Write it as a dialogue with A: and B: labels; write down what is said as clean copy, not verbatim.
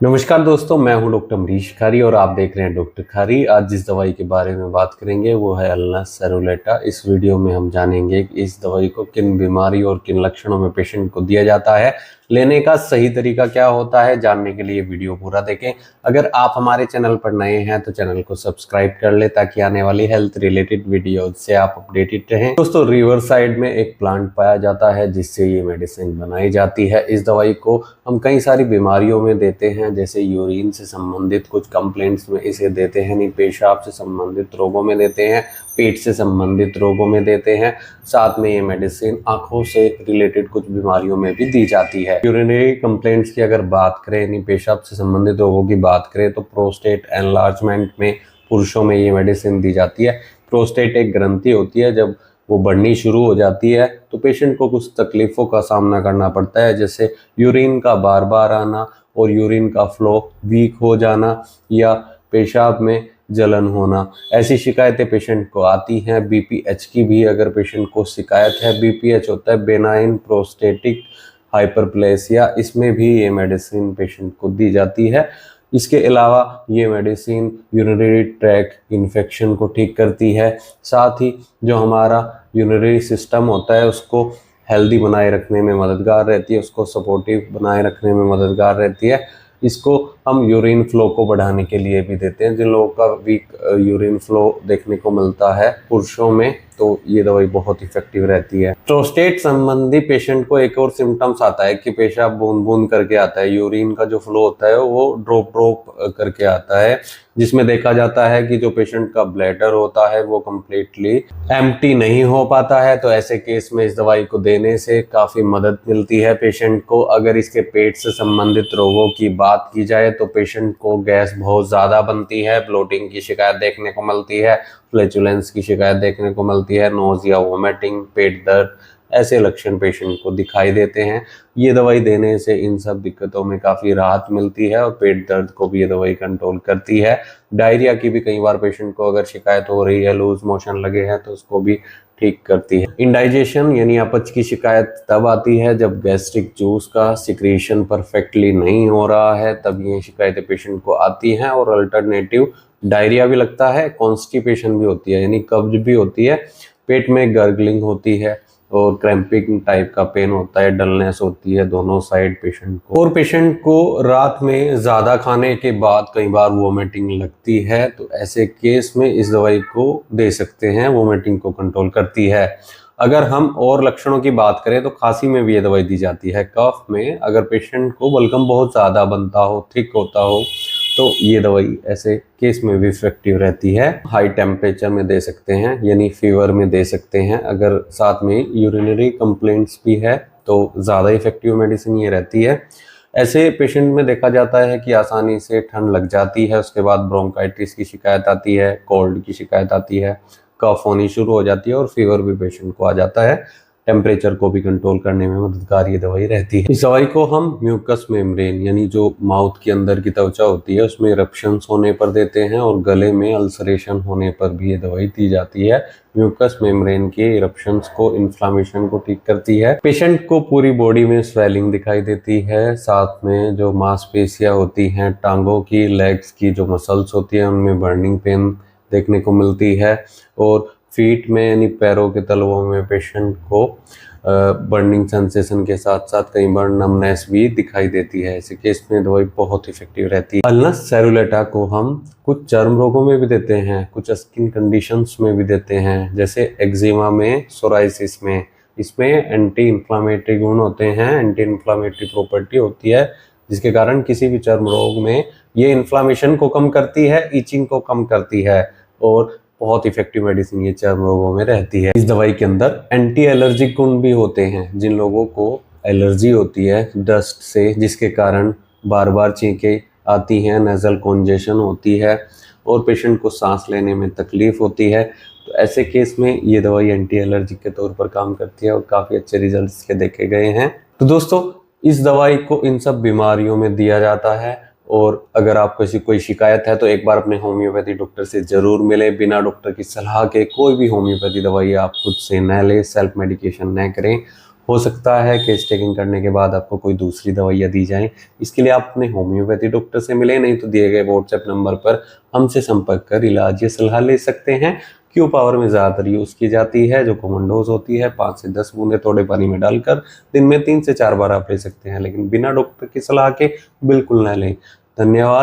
A: नमस्कार दोस्तों, मैं हूं डॉक्टर अमरीश खारी और आप देख रहे हैं डॉक्टर खारी। आज जिस दवाई के बारे में बात करेंगे वो है अल्नास सेरुलेटा। इस वीडियो में हम जानेंगे कि इस दवाई को किन बीमारी और किन लक्षणों में पेशेंट को दिया जाता है, लेने का सही तरीका क्या होता है। जानने के लिए वीडियो पूरा देखें। अगर आप हमारे चैनल पर नए हैं तो चैनल को सब्सक्राइब कर ले ताकि आने वाली हेल्थ रिलेटेड वीडियो से आप अपडेटेड रहें। दोस्तों, रिवर साइड में एक प्लांट पाया जाता है जिससे ये मेडिसिन बनाई जाती है। इस दवाई को हम कई सारी बीमारियों में देते हैं, जैसे यूरिन से संबंधित कुछ कंप्लेंट्स में इसे देते हैं, नहीं पेशाब से संबंधित रोगों में देते हैं, पेट से संबंधित रोगों में देते हैं। साथ में ये मेडिसिन आंखों से रिलेटेड कुछ बीमारियों में भी दी जाती है। यूरिनरी कंप्लेंट्स की अगर बात करें, यानी पेशाब से संबंधित रोगों की बात करें, तो प्रोस्टेट एनलार्जमेंट में पुरुषों में ये मेडिसिन दी जाती है। प्रोस्टेट एक ग्रंथि होती है, जब वो बढ़नी शुरू हो जाती है तो पेशेंट को कुछ तकलीफ़ों का सामना करना पड़ता है, जैसे यूरिन का बार बार आना और यूरिन का फ्लो वीक हो जाना या पेशाब में जलन होना। ऐसी शिकायतें पेशेंट को आती हैं। बीपीएच की भी अगर पेशेंट को शिकायत है, बीपीएच होता है बेनाइन प्रोस्टेटिक हाइपरप्लेसिया, इसमें भी ये मेडिसिन पेशेंट को दी जाती है। इसके अलावा ये मेडिसिन यूरिनरी ट्रैक्ट इन्फेक्शन को ठीक करती है। साथ ही जो हमारा यूरिनरी सिस्टम होता है उसको हेल्दी बनाए रखने में मददगार रहती है, उसको सपोर्टिव बनाए रखने में मददगार रहती है। इसको हम यूरिन फ्लो को बढ़ाने के लिए भी देते हैं। जिन लोगों का वीक यूरिन फ्लो देखने को मिलता है पुरुषों में, तो ये दवाई बहुत इफेक्टिव रहती है। प्रोस्टेट संबंधी पेशेंट को एक और सिम्टम्स आता है कि पेशाब बूंद बूंद करके आता है। यूरिन का जो फ्लो होता है वो ड्रॉप ड्रॉप करके आता है, जिसमें देखा जाता है कि जो पेशेंट का ब्लैडर होता है वो कम्प्लीटली एम्प्टी नहीं हो पाता है। तो ऐसे केस में इस दवाई को देने से काफ़ी मदद मिलती है पेशेंट को। अगर इसके पेट से संबंधित रोगों की बात की जाए तो पेशेंट को गैस बहुत ज़्यादा बनती है, ब्लोटिंग की शिकायत देखने को मिलती है, फ्लैचुलेंस की शिकायत देखने को मिलती है, नोज़िया, वोमिटिंग, पेट दर्द, ऐसे लक्षण पेशेंट को दिखाई देते हैं। ये दवाई देने से इन सब दिक्कतों में काफ़ी राहत मिलती है और पेट दर्द को भी ये दवाई कंट्रोल करती है। डायरिया की भी कई बार पेशेंट को अगर शिकायत हो रही है, लूज मोशन लगे हैं, तो उसको भी ठीक करती है। इंडाइजेशन यानी अपच की शिकायत तब आती है जब गैस्ट्रिक जूस का सिक्रीशन परफेक्टली नहीं हो रहा है, तब ये शिकायतें पेशेंट को आती हैं। और अल्टरनेटिव डायरिया भी लगता है, कॉन्स्टिपेशन भी होती है यानी कब्ज भी होती है, पेट में गर्गलिंग होती है और क्रैम्पिंग टाइप का पेन होता है, डलनेस होती है दोनों साइड पेशेंट को। और पेशेंट को रात में ज़्यादा खाने के बाद कई बार वोमिटिंग लगती है, तो ऐसे केस में इस दवाई को दे सकते हैं, वोमिटिंग को कंट्रोल करती है। अगर हम और लक्षणों की बात करें तो खांसी में भी ये दवाई दी जाती है। कफ में अगर पेशेंट को बलगम बहुत ज़्यादा बनता हो, थिक होता हो, तो ये दवाई ऐसे केस में भी इफेक्टिव रहती है। हाई टेम्परेचर में दे सकते हैं, यानी फीवर में दे सकते हैं। अगर साथ में यूरिनरी कंप्लेंट्स भी है तो ज़्यादा इफेक्टिव मेडिसिन ये रहती है। ऐसे पेशेंट में देखा जाता है कि आसानी से ठंड लग जाती है, उसके बाद ब्रोंकाइटिस की शिकायत आती है, कोल्ड की शिकायत आती है, कफ होनी शुरू हो जाती है और फीवर भी पेशेंट को आ जाता है। टेम्परेचर को भी कंट्रोल करने में मददगार ये दवाई रहती है। इस दवाई को हम म्यूकस मेम्ब्रेन यानी जो माउथ के अंदर की त्वचा होती है उसमें इरप्शंस होने पर देते हैं और गले में अल्सरेशन होने पर भी ये दवाई दी जाती है। म्यूकस मेम्ब्रेन के इरप्शंस को, इन्फ्लामेशन को ठीक करती है। पेशेंट को पूरी बॉडी में स्वेलिंग दिखाई देती है, साथ में जो मांसपेशियां होती हैं टांगों की, लेग्स की जो मसल्स होती हैं उनमें बर्निंग पेन देखने को मिलती है। और फीट में यानी पैरों के तलवों में पेशेंट को बर्निंग सेंसेशन के साथ साथ कई बार नमनेस भी दिखाई देती है। ऐसे केस में दवाई बहुत इफेक्टिव रहती है। अल्नास सेरुलेटा को हम कुछ चर्म रोगों में भी देते हैं, कुछ स्किन कंडीशंस में भी देते हैं, जैसे एक्जिमा में, सोराइसिस में। इसमें एंटी इन्फ्लामेटरी गुण होते हैं, एंटी इन्फ्लामेटरी प्रॉपर्टी होती है, जिसके कारण किसी भी चर्म रोग में ये इन्फ्लामेशन को कम करती है, इचिंग को कम करती है और बहुत इफेक्टिव मेडिसिन ये चर्म रोगों में रहती है। इस दवाई के अंदर एंटी एलर्जिक गुण भी होते हैं। जिन लोगों को एलर्जी होती है डस्ट से, जिसके कारण बार बार छींकें आती हैं, नेजल कॉन्जेशन होती है और पेशेंट को सांस लेने में तकलीफ होती है, तो ऐसे केस में ये दवाई एंटी एलर्जिक के तौर पर काम करती है और काफ़ी अच्छे रिजल्ट इसके देखे गए हैं। तो दोस्तों, इस दवाई को इन सब बीमारियों में दिया जाता है। और अगर आपको ऐसी कोई शिकायत है तो एक बार अपने होम्योपैथी डॉक्टर से ज़रूर मिले। बिना डॉक्टर की सलाह के कोई भी होम्योपैथी दवाई आप खुद से न लें, सेल्फ मेडिकेशन न करें। हो सकता है केस टेकिंग करने के बाद आपको कोई दूसरी दवाइयाँ दी जाएं। इसके लिए आप अपने होम्योपैथी डॉक्टर से मिले, नहीं तो दिए गए व्हाट्सएप नंबर पर हमसे संपर्क कर इलाज या सलाह ले सकते हैं। क्यू पावर में ज़्यादातर यूज़ की जाती है, जो कॉमन डोज होती है 5 से 10 बूंदे थोड़े पानी में डालकर दिन में 3 से 4 बार आप ले सकते हैं, लेकिन बिना डॉक्टर की सलाह के बिल्कुल न लें। धन्यवाद।